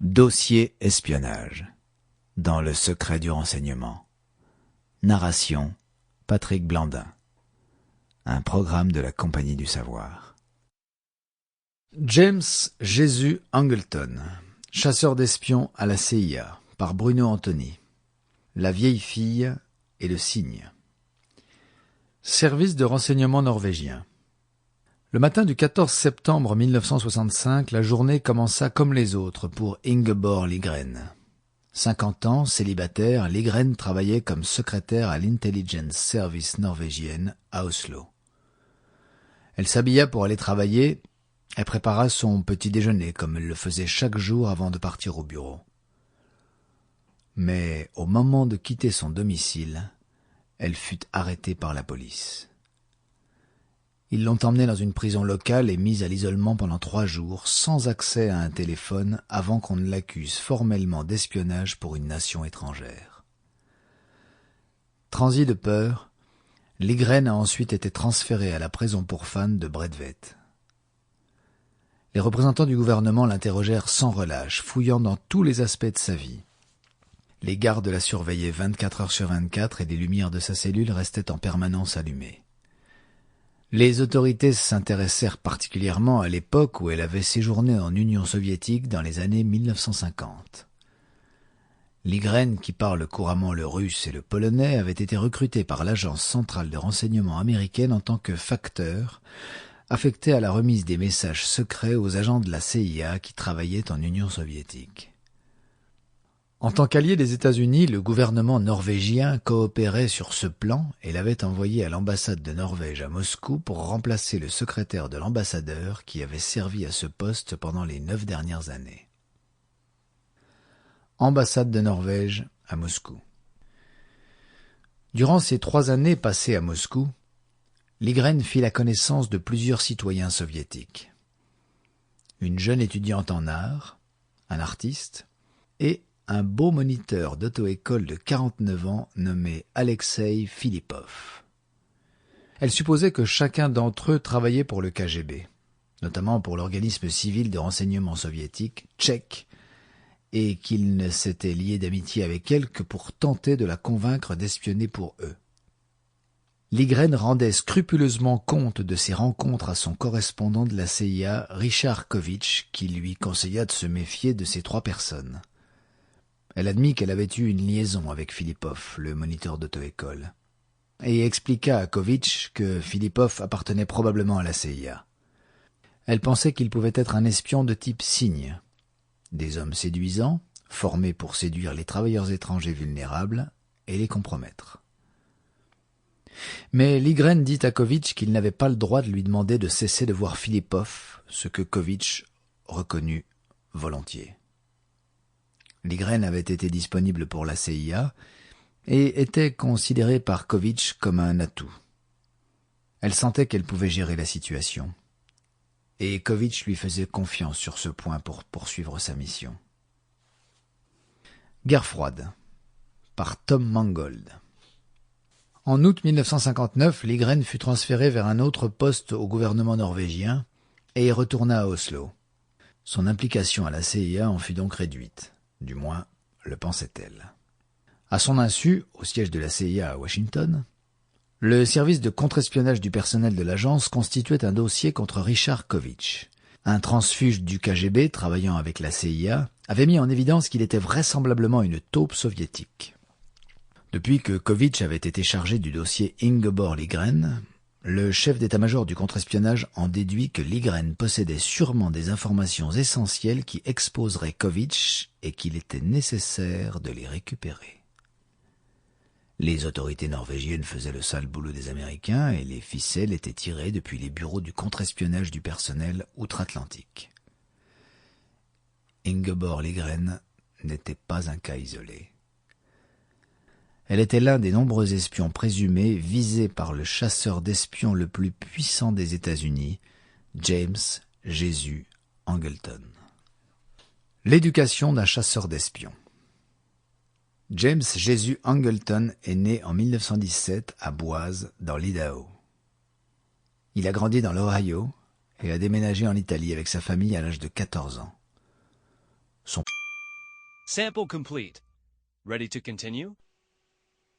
Dossier espionnage. Dans le secret du renseignement. Narration Patrick Blandin. Un programme de la Compagnie du Savoir. James Jésus Angleton, chasseur d'espions à la CIA, par Bruno Anthony. La vieille fille et le cygne. Service de renseignement norvégien. Le matin du 14 septembre 1965, la journée commença comme les autres pour Ingeborg Liggren. 50 ans, célibataire, Liggren travaillait comme secrétaire à l'Intelligence Service norvégienne à Oslo. Elle s'habilla pour aller travailler et prépara son petit déjeuner comme elle le faisait chaque jour avant de partir au bureau. Mais au moment de quitter son domicile, elle fut arrêtée par la police. Ils l'ont emmenée dans une prison locale et mise à l'isolement pendant 3 jours, sans accès à un téléphone, avant qu'on ne l'accuse formellement d'espionnage pour une nation étrangère. Transi de peur, Liggren a ensuite été transférée à la prison pour fans de Bredtvet. Les représentants du gouvernement l'interrogèrent sans relâche, fouillant dans tous les aspects de sa vie. Les gardes la surveillaient 24 heures sur 24 et les lumières de sa cellule restaient en permanence allumées. Les autorités s'intéressèrent particulièrement à l'époque où elle avait séjourné en Union soviétique dans les années 1950. Liggren, qui parle couramment le russe et le polonais, avait été recruté par l'Agence centrale de renseignement américaine en tant que facteur, affecté à la remise des messages secrets aux agents de la CIA qui travaillaient en Union soviétique. En tant qu'allié des États-Unis, le gouvernement norvégien coopérait sur ce plan et l'avait envoyé à l'ambassade de Norvège à Moscou pour remplacer le secrétaire de l'ambassadeur qui avait servi à ce poste pendant les 9 dernières années. Ambassade de Norvège à Moscou. Durant ces 3 années passées à Moscou, Liggren fit la connaissance de plusieurs citoyens soviétiques. Une jeune étudiante en art, un artiste, et un beau moniteur d'auto-école de 49 ans nommé Alexei Philippov. Elle supposait que chacun d'entre eux travaillait pour le KGB, notamment pour l'organisme civil de renseignement soviétique tchèque, et qu'il ne s'était lié d'amitié avec elle que pour tenter de la convaincre d'espionner pour eux. Liggren rendait scrupuleusement compte de ses rencontres à son correspondant de la CIA, Richard Kovic, qui lui conseilla de se méfier de ces 3 personnes. Elle admit qu'elle avait eu une liaison avec Philippov, le moniteur d'auto-école, et expliqua à Kovic que Philippov appartenait probablement à la CIA. Elle pensait qu'il pouvait être un espion de type cygne, des hommes séduisants, formés pour séduire les travailleurs étrangers vulnérables et les compromettre. Mais Liggren dit à Kovic qu'il n'avait pas le droit de lui demander de cesser de voir Philippov, ce que Kovic reconnut volontiers. Liggren avait été disponible pour la CIA et était considérée par Kovic comme un atout. Elle sentait qu'elle pouvait gérer la situation, et Kovic lui faisait confiance sur ce point pour poursuivre sa mission. Guerre froide, par Tom Mangold. En août 1959, Liggren fut transféré vers un autre poste au gouvernement norvégien et retourna à Oslo. Son implication à la CIA en fut donc réduite. Du moins, le pensait-elle. À son insu, au siège de la CIA à Washington, le service de contre-espionnage du personnel de l'agence constituait un dossier contre Richard Kovic. Un transfuge du KGB travaillant avec la CIA avait mis en évidence qu'il était vraisemblablement une taupe soviétique. Depuis que Kovic avait été chargé du dossier Ingeborg Liggren, le chef d'état-major du contre-espionnage en déduit que Liggren possédait sûrement des informations essentielles qui exposeraient Kovic et qu'il était nécessaire de les récupérer. Les autorités norvégiennes faisaient le sale boulot des Américains et les ficelles étaient tirées depuis les bureaux du contre-espionnage du personnel outre-Atlantique. Ingeborg Liggren n'était pas un cas isolé. Elle était l'un des nombreux espions présumés visés par le chasseur d'espions le plus puissant des États-Unis, James Jésus Angleton. L'éducation d'un chasseur d'espions. James Jésus Angleton est né en 1917 à Boise, dans l'Idaho. Il a grandi dans l'Ohio et a déménagé en Italie avec sa famille à l'âge de 14 ans. Son Sample complete. Ready to continue?